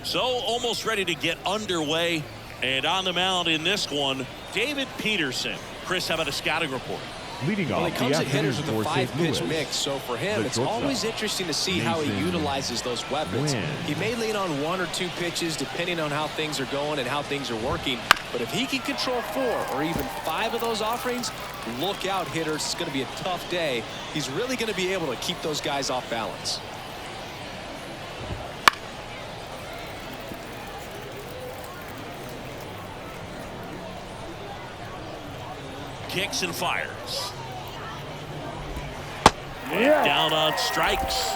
So almost ready to get underway. And on the mound in this one, David Peterson. Chris, how about a scouting report? Leading Well, off he comes the at hitters with a afternoon for St. 5-pitch Louis, mix, so for him, it's always interesting to see how he utilizes those weapons. He may lean on 1 or 2 pitches depending on how things are going and how things are working, but if he can control 4 or even 5 of those offerings, look out, hitters. It's going to be a tough day. He's really going to be able to keep those guys off balance. Kicks and fires. And down on strikes.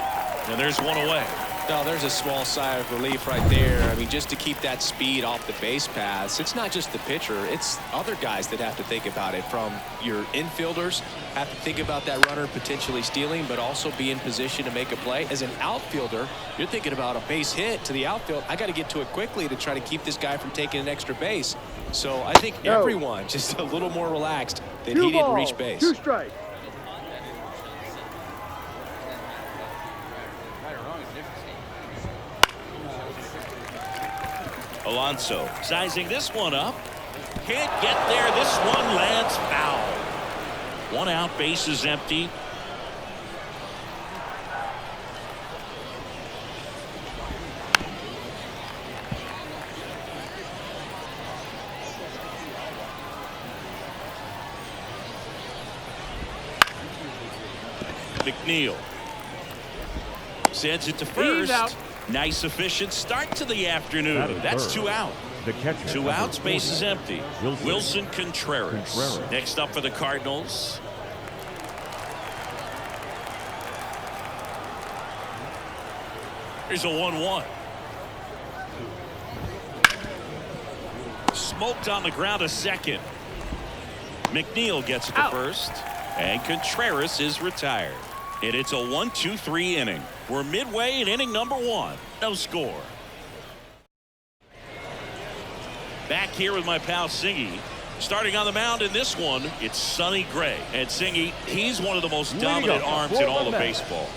And there's one away. No, there's a small sigh of relief right there. I mean, just to keep that speed off the base paths. It's not just the pitcher. It's other guys that have to think about it. From your infielders have to think about that runner potentially stealing, but also be in position to make a play. As an outfielder, you're thinking about a base hit to the outfield. I got to get to it quickly to try to keep this guy from taking an extra base. So I think everyone just a little more relaxed that he didn't reach base. 2 strikes. Alonso sizing this one up. Can't get there. This one lands foul. 1 out, base is empty. McNeil sends it to first. Nice efficient start to the afternoon. That's 2 out. The catcher, 2 outs, base is empty. Wilson Contreras. Next up for the Cardinals. Here's a 1-1. Smoked on the ground a second. McNeil gets it to first. And Contreras is retired. And it's a 1-2-3 inning. We're midway in inning number 1. No score. Back here with my pal Singy. Starting on the mound in this one, it's Sonny Gray. And Singy, he's one of the most dominant arms in all of baseball.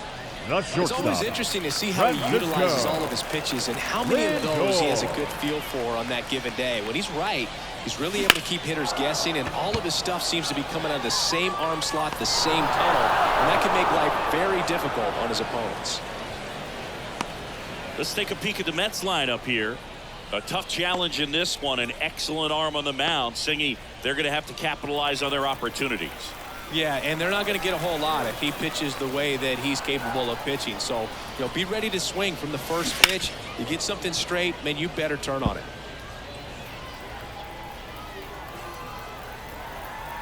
It's always interesting to see how he utilizes all of his pitches and how many of those he has a good feel for on that given day. When he's right, he's really able to keep hitters guessing, and all of his stuff seems to be coming out of the same arm slot, the same tunnel, and that can make life very difficult on his opponents. Let's take a peek at the Mets lineup here. A tough challenge in this one. An excellent arm on the mound. Singy, they're going to have to capitalize on their opportunities. Yeah, and they're not going to get a whole lot if he pitches the way that he's capable of pitching. So, be ready to swing from the first pitch. You get something straight, man, you better turn on it.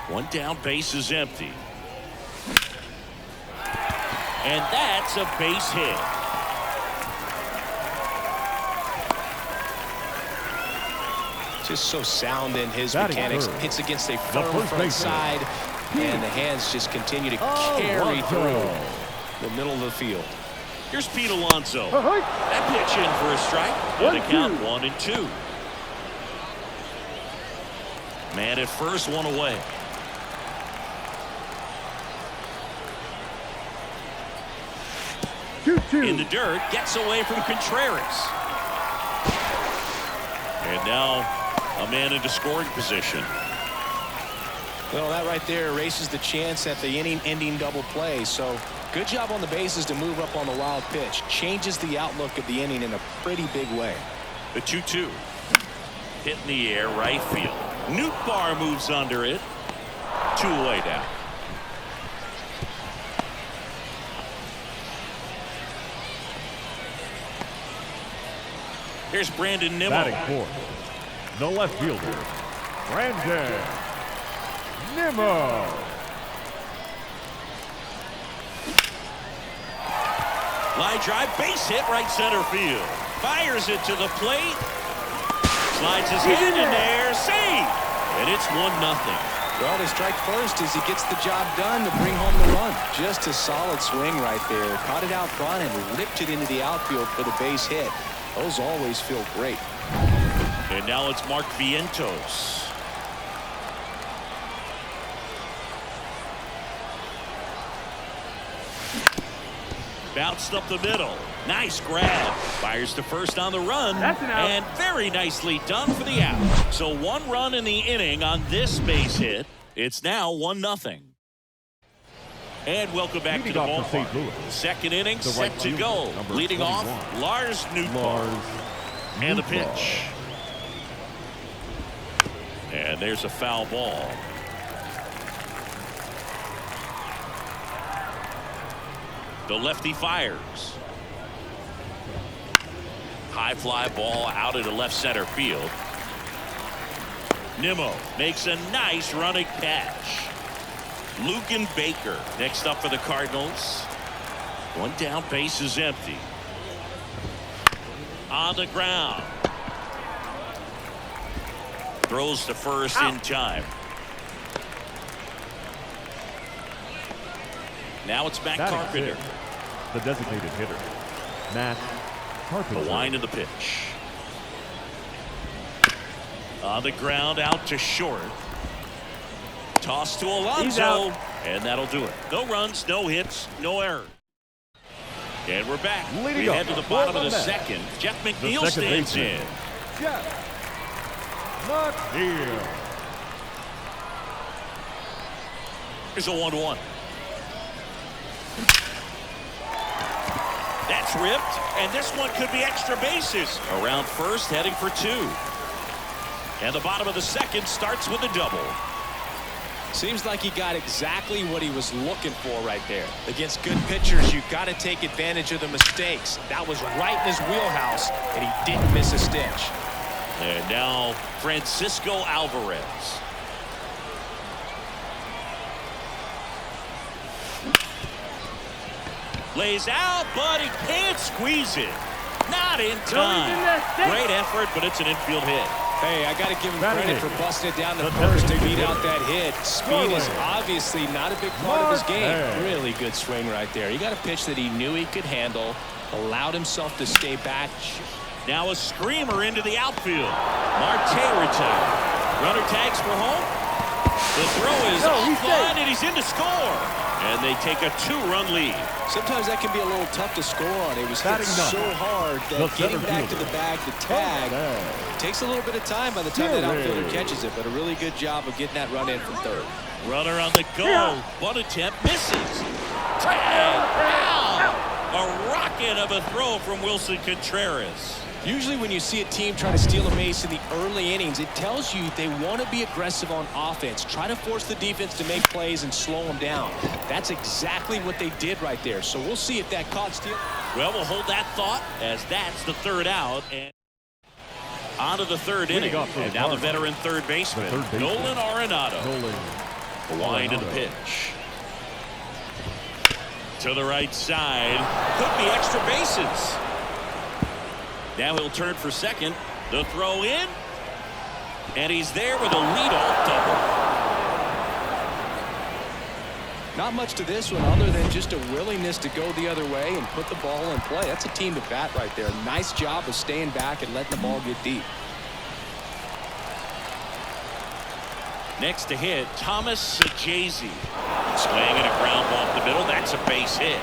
1 down, base is empty. And that's a base hit. Just so sound in his mechanics. Hits against a firm front side, and the hands just continue to carry through the middle of the field. Here's Pete Alonso. That pitch in for a strike. And the count 1-2. Man at first, 1 away. In the dirt, gets away from Contreras. And now a man into scoring position. Well, that right there erases the chance at the inning-ending double play. So good job on the bases to move up on the wild pitch. Changes the outlook of the inning in a pretty big way. The 2-2. Hit in the air, right field. Nootbaar moves under it. 2 away now. Here's Brandon Nimmo. Batting fourth, the left fielder, Brandon Nimmo. Line drive, base hit, right center field. Fires it to the plate. Slides his hand in there, save! And it's 1-0. Well, they strike first as he gets the job done to bring home the run. Just a solid swing right there. Caught it out front and ripped it into the outfield for the base hit. Those always feel great. And now it's Mark Vientos. Bounced up the middle. Nice grab. Fires to first on the run. That's an out. And very nicely done for the out. So 1 run in the inning on this base hit. It's now 1-0. And welcome back to the Leading off for ballpark. St. Louis. Second inning The set right to fielder, go. number Leading off, 21. Lars Nootbaar. And the pitch. And there's a foul ball. The lefty fires. High fly ball out into left center field. Nimmo makes a nice running catch. Luken Baker next up for the Cardinals. One down, base is empty. On the ground. Throws to first in time. Now it's Matt Batting Carpenter. fifth, the designated hitter, Matt Carpenter. The wind of the pitch. On the ground, out to short. Toss to Alonso, and that'll do it. No runs, no hits, no errors. And we're back. Leading We up head to the for bottom the of the Mets, second. Jeff McNeil second stands baseman, in. Jeff McNeil. Here's a 1-1. That's ripped, and this one could be extra bases. Around first, heading for 2. And the bottom of the second starts with a double. Seems like he got exactly what he was looking for right there. Against good pitchers, you've got to take advantage of the mistakes. That was right in his wheelhouse, and he didn't miss a stitch. And now Francisco Alvarez. Lays out, but he can't squeeze it. Not in time. Great effort, but it's an infield hit. Hey, I got to give him Batting credit for eighth, busting it down to the first to designated beat out hitter, that hit. Speed is Bullpen. obviously not a big part of his game. Bullpen. Really good swing right there. He got a pitch that he knew he could handle, allowed himself to stay back. Now a screamer into the outfield. Marte retired. Runner tags for home. The throw is offline, and he's in to score. And they take a 2-run lead. Sometimes that can be a little tough to score on. It was hit Batting so ninth, hard the that getting center back to fielder, the bag to tag takes a little bit of time by the time that outfielder catches it. But a really good job of getting that run in from third. Runner on the go. One attempt misses. Tag out. A rocket of a throw from Wilson Contreras. Usually when you see a team try to steal a base in the early innings, it tells you they want to be aggressive on offense. Try to force the defense to make plays and slow them down. That's exactly what they did right there. So we'll see if that caught steal. Well, we'll hold that thought as that's the third out. And on to the third inning. And now the veteran third baseman, Nolan Arenado. The wind of the pitch. To the right side. Could be extra bases. Now he'll turn for second. The throw in. And he's there with a leadoff double. Not much to this one other than just a willingness to go the other way and put the ball in play. That's a team to bat right there. Nice job of staying back and letting the ball get deep. Next to hit, Thomas Sajazi. Swinging a ground ball up the middle. That's a base hit.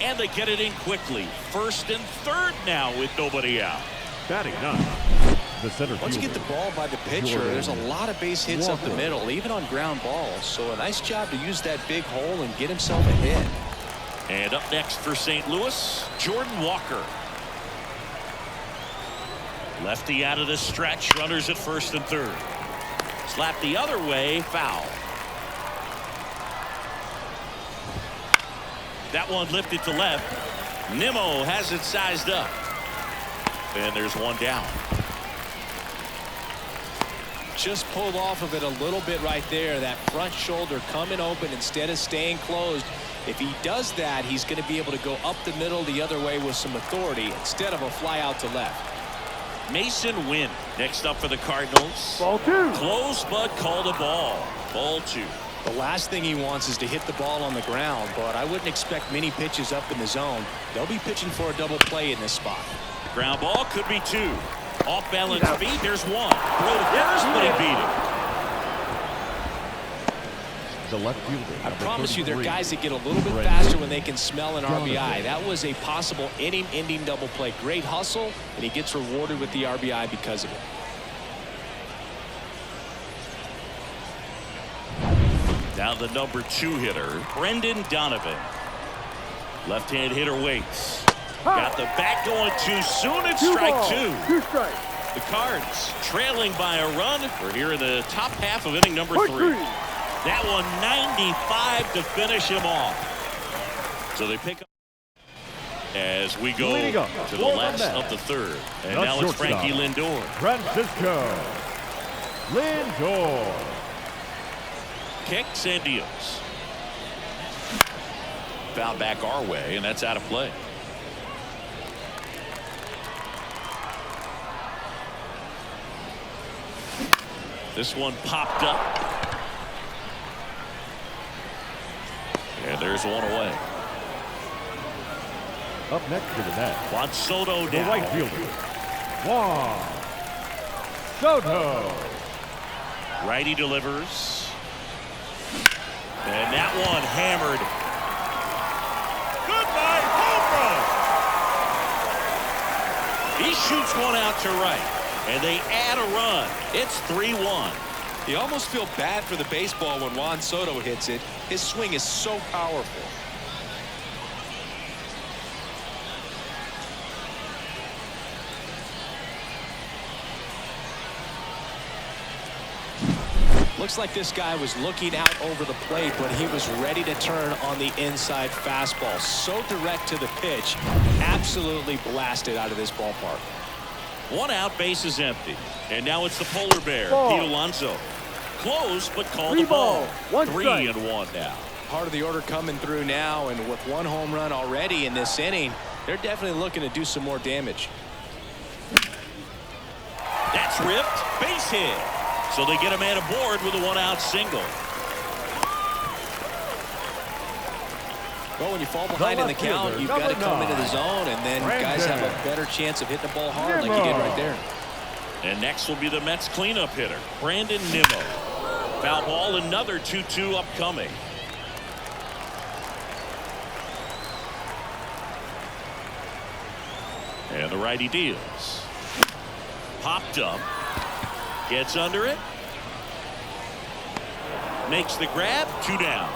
And they get it in quickly. First and third now with nobody out. Batting ninth, the center Once you get fielder, the ball by the pitcher, Jordan there's a lot of base hits up the Walker. middle, even on ground balls. So a nice job to use that big hole and get himself a hit. And up next for St. Louis, Jordan Walker. Lefty out of the stretch. Runners at first and third. Slap the other way. Foul. That one lifted to left. Nimmo has it sized up. And there's one down. Just pulled off of it a little bit right there. That front shoulder coming open instead of staying closed. If he does that, he's going to be able to go up the middle the other way with some authority instead of a fly out to left. Mason Wynn next up for the Cardinals. Ball 2. Close but called a ball. Ball 2. The last thing he wants is to hit the ball on the ground, but I wouldn't expect many pitches up in the zone. They'll be pitching for a double play in this spot. Ground ball could be 2. Off balance feet. There's 1. Throw to first, but he beat it. The left fielder. I promise you, there are 33. guys that get a little bit faster when they can smell an RBI. That was a possible inning-ending double play. Great hustle, and he gets rewarded with the RBI because of it. Now the number 2 hitter, Brendan Donovan. Left-hand hitter waits. Got the bat going too soon. It's strike 2. 2 strikes. The Cards trailing by a run. We're here in the top half of inning number 3. That one 95 to finish him off. So they pick up as we go to the last of the 3rd. And now it's Frankie Lindor. Francisco Lindor. Kicks and deals. Foul back our way, and that's out of play. This one popped up. And there's one away. Up next to the net, Juan Soto the down. right fielder, Juan Soto. Righty delivers. And that one hammered. Goodbye, home run. He shoots one out to right. And they add a run. It's 3-1. You almost feel bad for the baseball when Juan Soto hits it. His swing is so powerful. Looks like this guy was looking out over the plate, but he was ready to turn on the inside fastball. So direct to the pitch. Absolutely blasted out of this ballpark. 1 out, base is empty. And now it's the polar bear, Pete Alonso. Close, but called the ball. 3-1 now. Part of the order coming through now, and with 1 home run already in this inning, they're definitely looking to do some more damage. That's ripped. Base hit. So they get a man aboard with a 1-out single. Well, when you fall behind in the count, you've got to come into the zone, and then guys have a better chance of hitting the ball hard like you did right there. And next will be the Mets cleanup hitter, Brandon Nimmo. Foul ball, another 2-2 upcoming. And the righty deals. Popped up. Gets under it. Makes the grab. 2 down.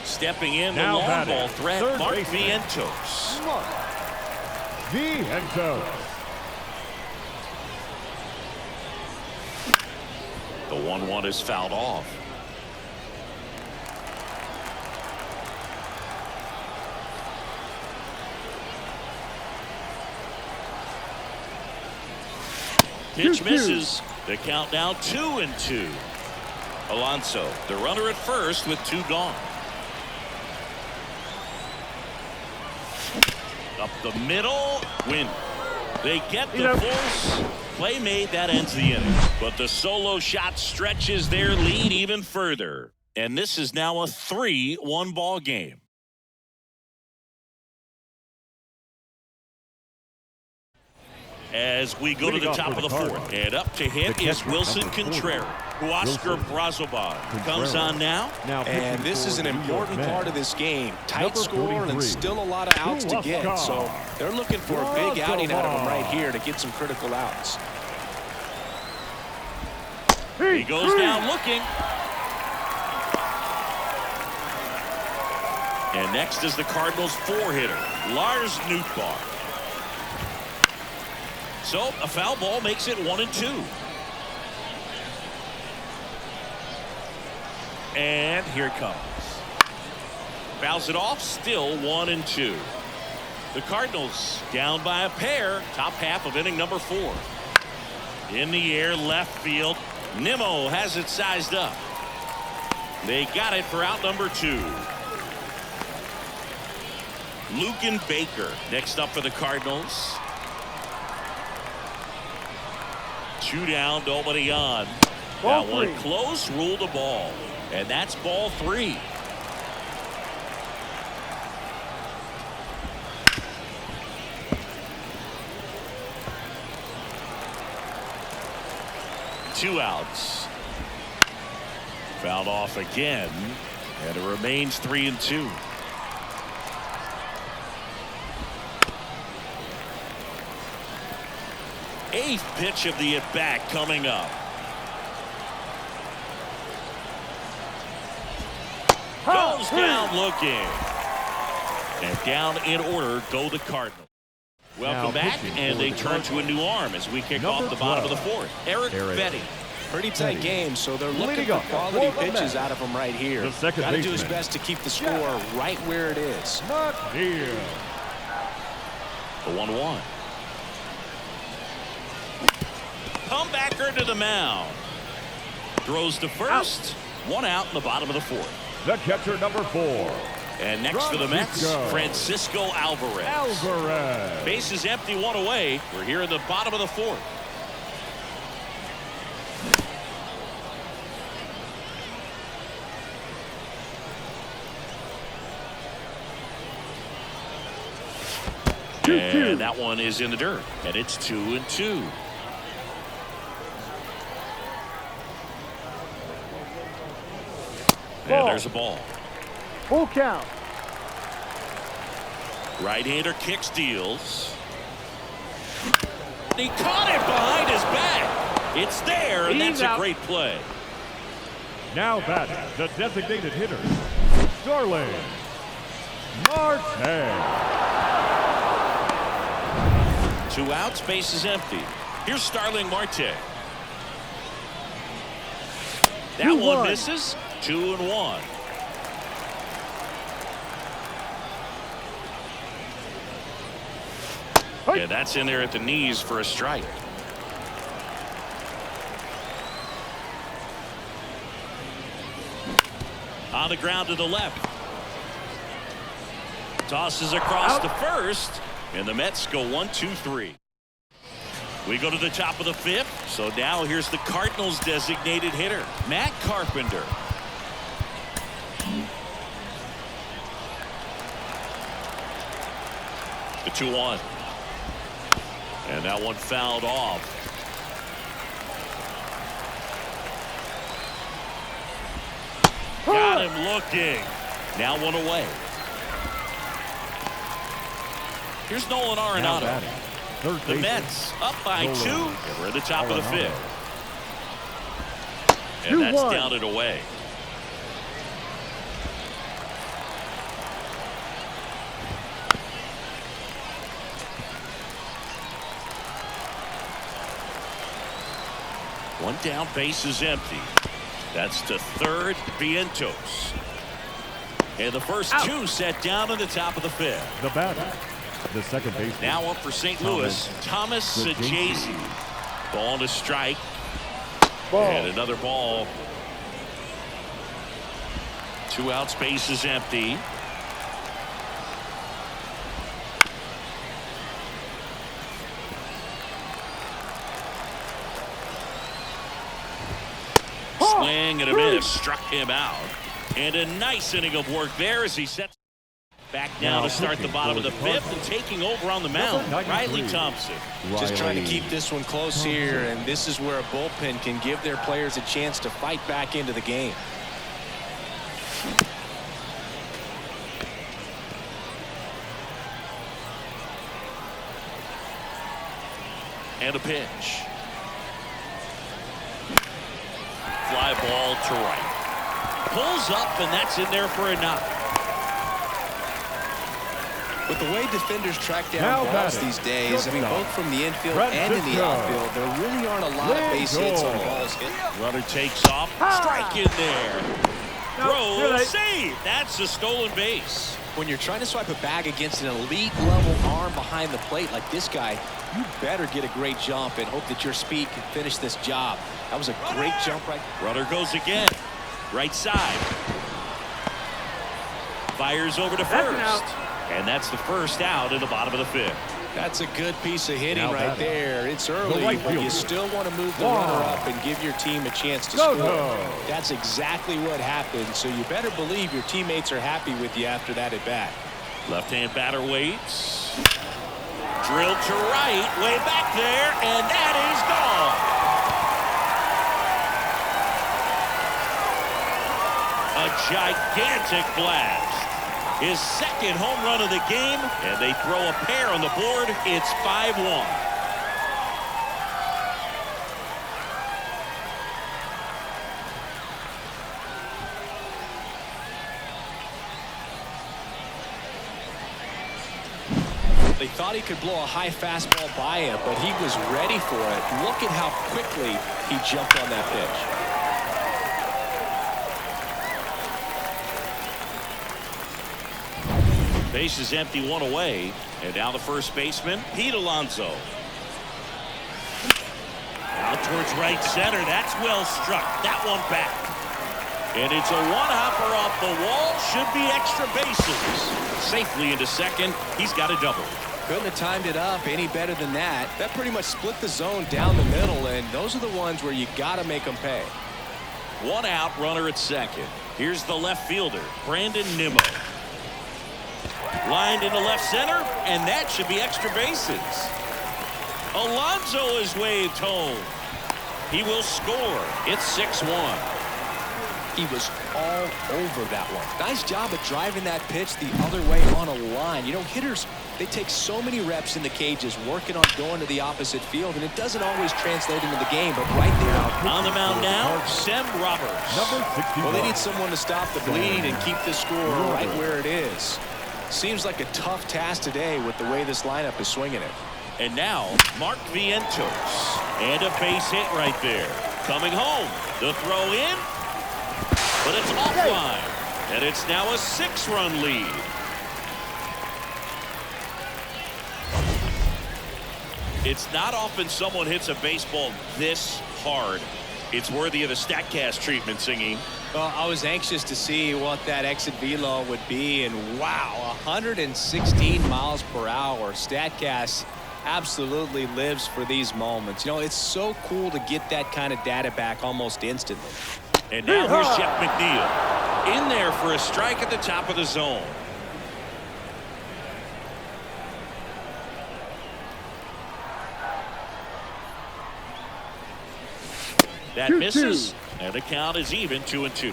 Stepping in, the long ball threat, Mark Vientos. The 1-1 is fouled off. Pitch misses. The count now 2-2. Alonso, the runner at first with 2 gone. Up the middle, win. They get the force. Play made, that ends the inning. But the solo shot stretches their lead even further. And this is now a 3-1 ball game. As we go to the top of the 4th, and up to hit is Wilson Contreras. Oscar Brazoban comes on now. And this is an important part of this game. Tight score and still a lot of outs to get. So they're looking for a big outing out of him right here to get some critical outs. He goes down looking. And next is the Cardinals 4-hitter, Lars Nootbaar. So a foul ball makes it 1-2. And here it comes. Fouls it off, still 1-2. The Cardinals down by a pair, top half of inning number 4. In the air, left field. Nimmo has it sized up. They got it for out number 2. Luken Baker next up for the Cardinals. 2 down, nobody on. That one close, ruled a ball. And that's ball 3. 2 outs. Fouled off again, and it remains 3-2. Eighth pitch of the at-bat coming up. Goes down looking. And down in order go the Cardinals. Welcome back, and they turn to a new arm as we kick off the bottom of the 4th. Eric Betty. Pretty tight game, so they're looking for quality pitches out of him right here. Got to do his best to keep the score right where it is. Here. The 1-1. Comebacker to the mound. Throws to first. 1 out in the bottom of the 4th. The catcher, number 4. And next for the Mets, Francisco Alvarez. Base is empty, 1 away. We're here in the bottom of the 4th. And that one is in the dirt. And it's 2-2. And there's a ball. Full count. Right-hander kick steals. He caught it behind his back. It's there, and that's a great play. Now batting, the designated hitter, Starling Marte. 2 outs, base is empty. Here's Starling Marte. That one misses. 2-1. Yeah, that's in there at the knees for a strike. On the ground to the left. Tosses across to first, and the Mets go 1-2-3. We go to the top of the 5th, so now here's the Cardinals designated hitter, Matt Carpenter. The 2-1. And that one fouled off. Got him looking. Now 1 away. Here's Nolan Arenado. The Mets up by 2. And we're at the top of the 5th. And that's down and away. One down, base is empty. That's to third, Vientos. And the first 2 set down in the top of the 5th. The batter, the second baseman. Now up for St. Louis, Thomas Sajazi. Ball to strike. And another ball. 2 outs, base is empty. Swing and a miss, struck him out. And a nice inning of work there as he sets back down to start the bottom of the 5th and taking over on the mound, Riley Thompson. Just trying to keep this one close here, and this is where a bullpen can give their players a chance to fight back into the game. And a pitch. Fly ball to right. Pulls up, and that's in there for a knock. With the way defenders track down balls these days, I mean, both from the infield and in the outfield, there really aren't a lot of base hits on balls hit. Runner takes off. Strike in there. Throw, save. That's a stolen base. When you're trying to swipe a bag against an elite level arm behind the plate like this guy, you better get a great jump and hope that your speed can finish this job. That was a great jump right. Runner goes again. Right side. Fires over to first. And that's the first out in the bottom of the 5th. That's a good piece of hitting right there. It's early, but you still want to move the runner up and give your team a chance to score. That's exactly what happened, so you better believe your teammates are happy with you after that at bat. Left-hand batter waits. Drilled to right, way back there, and that is gone. A gigantic blast. His second home run of the game, and they throw a pair on the board. It's 5-1. They thought he could blow a high fastball by him, but he was ready for it. Look at how quickly he jumped on that pitch. Base is empty, one away, and now the first baseman, Pete Alonso. Out towards right center. That's well struck. That one back. And it's a one-hopper off the wall. Should be extra bases. Safely into second. He's got a double. Couldn't have timed it up any better than that. That pretty much split the zone down the middle, and those are the ones where you got to make them pay. One out, runner at second. Here's the left fielder, Brandon Nimmo. Lined into left center, and that should be extra bases. Alonso is waved home. He will score. It's 6-1. He was all over that one. Nice job of driving that pitch the other way on a line. You know, hitters, they take so many reps in the cages working on going to the opposite field, and it doesn't always translate into the game, but right there. On the mound now, Sem Roberts. Number 61. Well, they need someone to stop the bleed and keep the score right where it is. Seems like a tough task today with the way this lineup is swinging it. And now, Mark Vientos. And a base hit right there. Coming home. The throw in. But it's offline. And it's now a 6-run lead. It's not often someone hits a baseball this hard. It's worthy of a StatCast treatment, Singy. Well, I was anxious to see what that exit velo would be, and wow, 116 miles per hour. StatCast absolutely lives for these moments. You know, it's so cool to get that kind of data back almost instantly. And now here's Jeff McNeil in there for a strike at the top of the zone. That misses, and the count is even 2-2.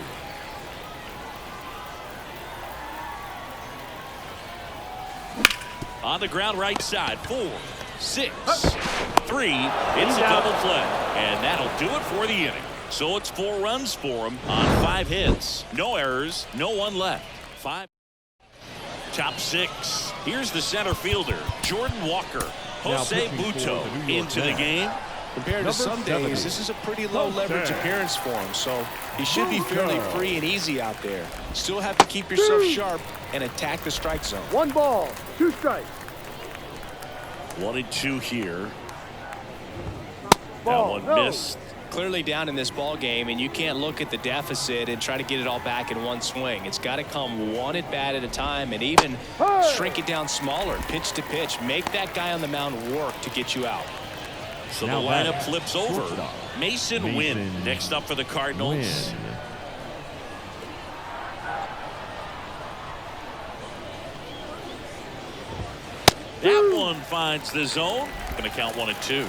On the ground right side, 4, 6, 3. It's a double play, and that'll do it for the inning. So it's 4 runs for him on 5 hits. No errors, no one left. 5. Top 6. Here's the center fielder, Jordan Walker. Jose Butto into the game. Compared to some days, this is a pretty low leverage appearance for him, so he should be fairly free and easy out there. Still have to keep yourself sharp and attack the strike zone. 1 ball, 2 strikes. 1-2 here. Ball, that one missed. Clearly down in this ball game, and you can't look at the deficit and try to get it all back in one swing. It's got to come one at bat at a time, and even shrink it down smaller, pitch to pitch. Make that guy on the mound work to get you out. So now the lineup flips over. Mason Wynn next up for the Cardinals. That one finds the zone. Going to count 1-2.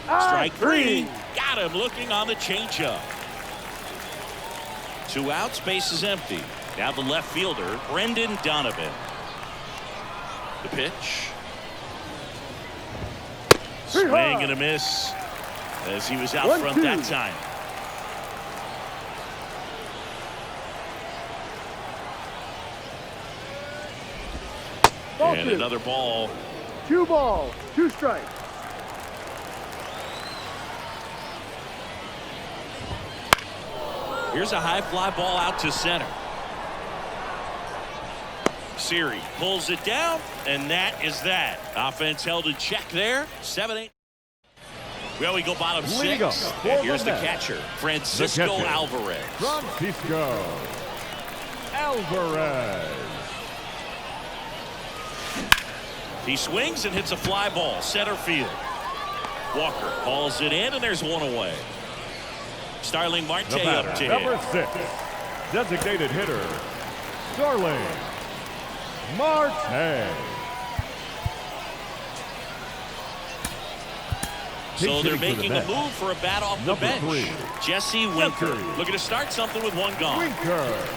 Strike 3. Got him looking on the changeup. 2 outs, base is empty. Now the left fielder, Brendan Donovan. The pitch. Swing and a miss as he was out front that time. And another ball. 2 balls, 2 strikes. Here's a high fly ball out to center. Siri pulls it down, and that is that. Offense held in check there. 7-8. Well, we go bottom 6. And here's the catcher, Francisco Alvarez. Francisco Alvarez. He swings and hits a fly ball, center field. Walker hauls it in, and there's 1 away. Starling Marte up to him. Number 6, designated hitter, Starling Marte. So they're hitting for making the a Mets. move for a bat off the Number bench. 3. Jesse Winker Jesse. looking to start something with one gone. Winker.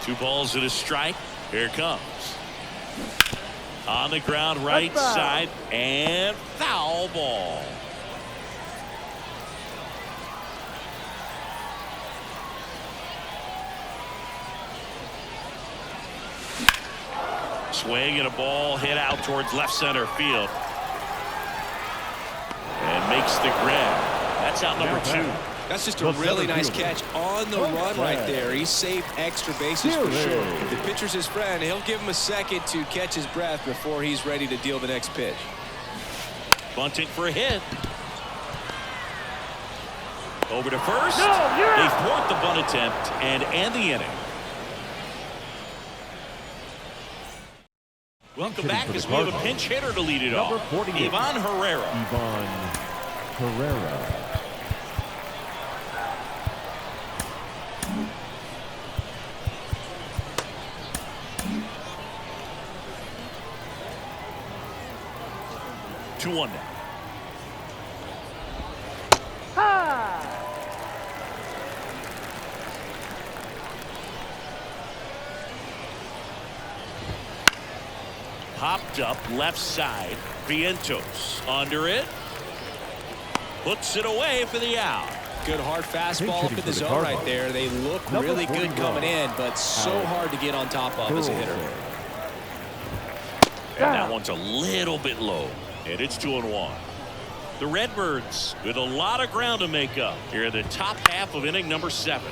2 balls and a strike. Here it comes. On the ground, right That's foul. side, and foul ball. Swing and a ball hit out towards left center field. And makes the grab. That's out number 2. That's just a The really center nice fielder. catch on the run right there. He saved extra bases for Fielding. sure. If the pitcher's his friend, he'll give him a second to catch his breath before he's ready to deal the next pitch. Bunting for a hit. Over to first. No, you're They out. thwart the bunt attempt and end the inning. Welcome back for the as we have a Cardinals. pinch hitter to lead it Number off. 48. Ivan Herrera. Ivan Herrera. Two one now. Ha! Popped up left side. Vientos under it. Puts it away for the out. Good hard fastball up in hitting for the the zone Cardinals. right there. They look Number really good 41. coming in, but so Alex hard to get on top of as a hitter. And that one's a little bit low. And it's 2-1. The Redbirds with a lot of ground to make up here in the top half of inning number 7.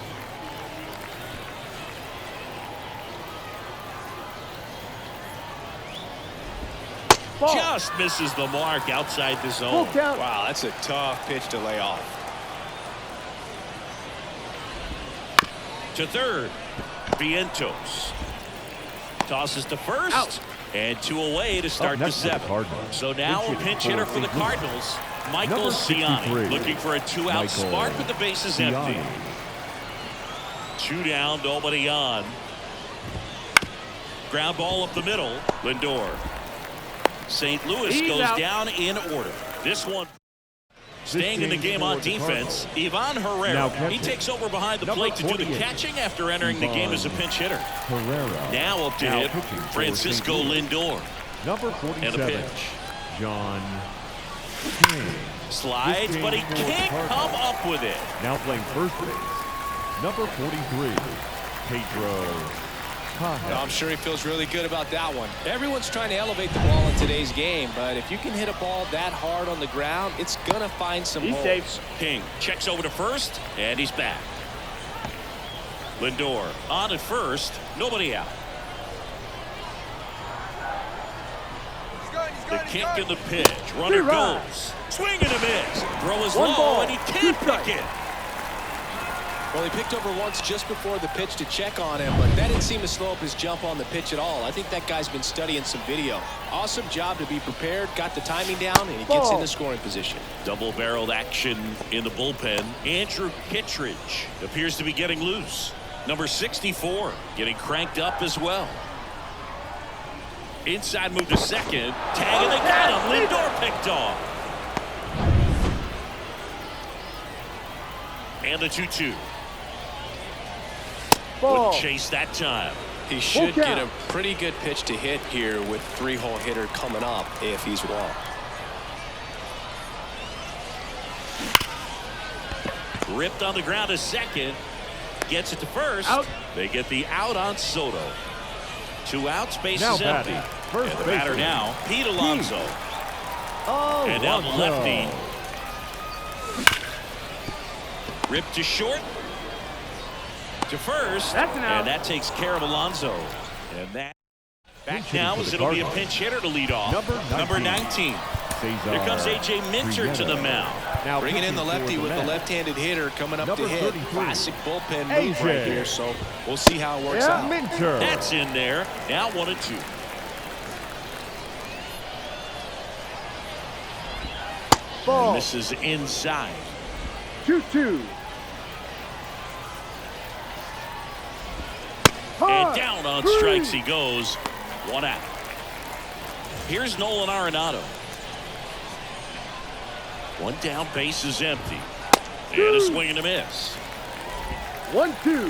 Ball. Just misses the mark outside the zone. Full count. Wow, that's a tough pitch to lay off. To third. Vientos. Tosses to first. Out. And 2 away to start the next for the 7th. Cardinals. So now a pinch hitter for the Cardinals. Michael Number Ciani 63. looking for a 2-out Michael spark with the bases empty. Ciani. 2 down, nobody on. Ground ball up the middle. Lindor. St. Louis He's goes out. down in order. This one staying in the game on defense. Ivan Now Herrera. catching. He takes over behind the Number plate to do the 48. catching after entering the game as a pinch hitter. Herrera. Now up to Now hit pitching for Francisco St. Louis. Lindor. Number And a 47. pitch. John King. Slides, but he This game for the can't come Cardinals. up with it. Now playing first base. Number 43. Pedro Caja. I'm sure he feels really good about that one. Everyone's trying to elevate the ball in today's game, but if you can hit a ball that hard on the ground, it's going to find some He's holes. safe. King checks over to first, and he's back. Lindor on at first, nobody out. The kick and the pitch. Runner Two right. goes. Swing and a miss. Throw is One low, ball, and he two can't strikes. pick it. Well, he picked over once just before the pitch to check on him, but that didn't seem to slow up his jump on the pitch at all. I think that guy's been studying some video. Awesome job to be prepared, got the timing down, and he gets Ball. in the scoring position. Double-barreled action in the bullpen. Andrew Kittredge appears to be getting loose. Number 64 getting cranked up as well. Inside move to second. Tag and they got him. Lindor picked off. And the 2-2. Ball. Wouldn't chase that time. He should Full get a count. pretty good pitch to hit here with 3-hole hitter coming up if he's walked. Ripped on the ground to second. Gets it to first. Out. They get the out on Soto. 2 outs, base Now is empty. batting, first And the batter baseman. now, Pete Alonso. Oh, And down the Alonso. lefty. Ripped to short. To first. That's an out. And that takes care of Alonso. And that back Pinch hitting now for as the it'll be a Cardinals. pinch hitter to lead off. Number 19. Cesar Here comes A.J. Minter to the Prieto. mound. Now Bringing in the pitching for lefty with the Mets. left-handed hitter coming up Number to hit. 33. Classic bullpen move AJ. right here, so we'll see how it works Yeah, out. Minter. That's in there. Now 1-2. Ball. And this is inside. 2-2. And down on strikes he goes. 1 out. Here's Nolan Arenado. One down, base is empty. And a swing and a miss. 1-2.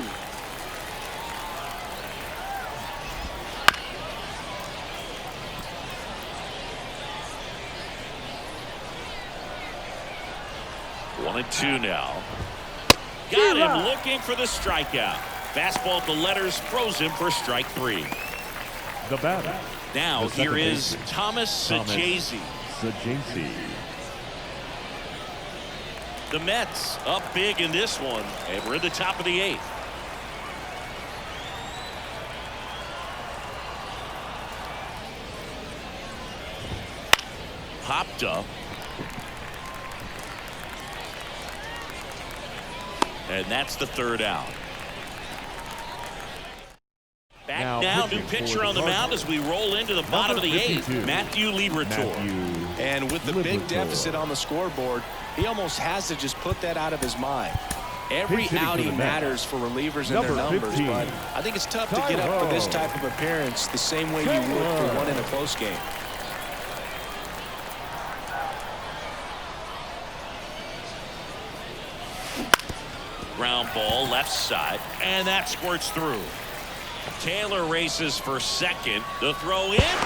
One and two now. Got him looking for the strikeout. Fastball to letters throws him for strike three. The batter. Now the here second is baseman, Thomas Saggese. Saggese. The Mets up big in this one, and we're at the top of the eighth. Popped up. And that's the third out. Back now new pitcher on the mound as we roll into the bottom of the eighth. Matthew Liberatore. And with the big deficit on the scoreboard, he almost has to just put that out of his mind. Every outing matters for relievers and their numbers, but I think it's tough to get up for this type of appearance the same way you would for one in a close game. Ground ball left side, and that squirts through. Taylor races for second. The throw in.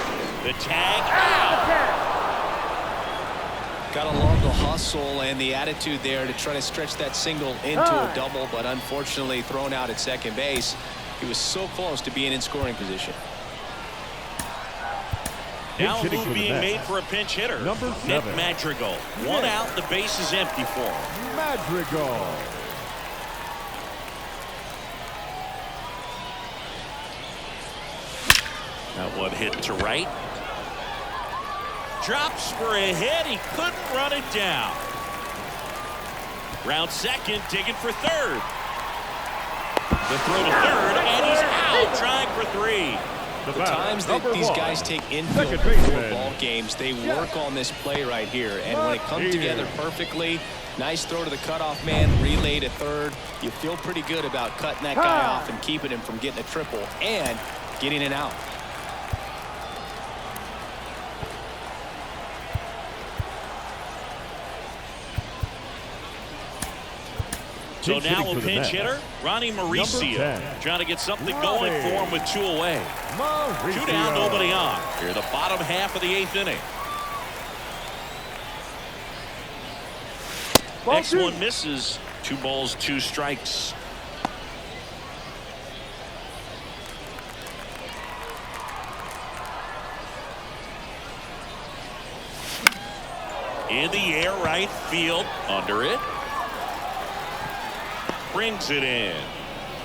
The tag out. Got along the hustle and the attitude there to try to stretch that single into a double, but unfortunately thrown out at second base. He was so close to being in scoring position. Now a move being made for a pinch hitter. Nick Madrigal. One out. The base is empty for him. Madrigal. That one hit to right. Drops for a hit. He couldn't run it down. Round second, digging for third. The throw to third, and he's out, trying for three. The times that these guys take infield for ball games, they work on this play right here. And when it comes together perfectly, nice throw to the cutoff man, relay to third. You feel pretty good about cutting that guy off and keeping him from getting a triple and getting it out. So now a pinch hitter, Ronnie Mauricio, trying to get something going for him with two away. Two down, nobody on. Here the bottom half of the eighth inning. Next one misses. 2 balls, 2 strikes. In the air, right field, under it. Brings it in,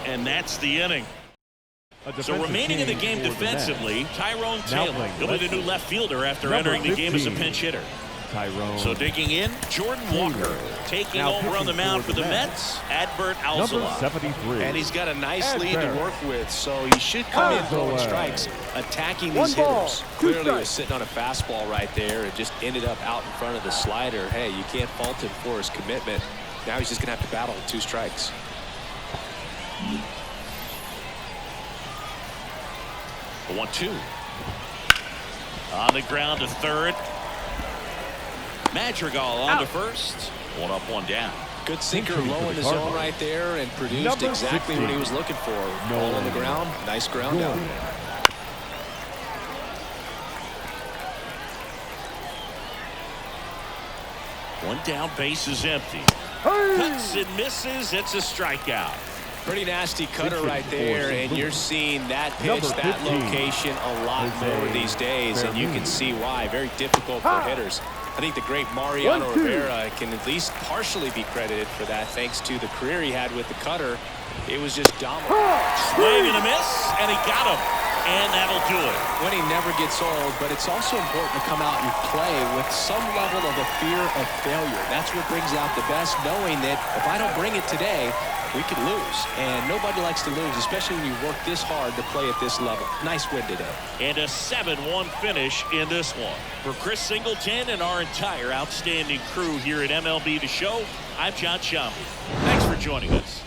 and that's the inning. So remaining in the game defensively, Tyrone Taylor. He'll be the new left fielder after entering the game as a pinch hitter. So digging in, Jordan Walker taking over on the mound for the Mets, Adbert Alzolay. And he's got a nice lead to work with, so he should come in throwing strikes, attacking these hitters. Clearly was sitting on a fastball right there and just ended up out in front of the slider. Hey, you can't fault him for his commitment. Now he's just going to have to battle with 2 strikes. The 1-2. On the ground to third. Madrigal on to first. 1 up, 1 down. Good sinker low in the zone right there and produced exactly what he was looking for. Ball on the ground. Nice ground out. One down, base is empty. Cuts and misses. It's a strikeout. Pretty nasty cutter right there, and you're seeing that pitch, that location a lot more these days, and you can see why. Very difficult for hitters. I think the great Mariano Rivera can at least partially be credited for that, thanks to the career he had with the cutter. It was just dominant. Swing and a miss, and he got him. And that'll do it. Winning never gets old, but it's also important to come out and play with some level of a fear of failure. That's what brings out the best, knowing that if I don't bring it today, we could lose. And nobody likes to lose, especially when you work this hard to play at this level. Nice win today. And a 7-1 finish in this one. For Chris Singleton and our entire outstanding crew here at MLB The Show, I'm John Shambi. Thanks for joining us.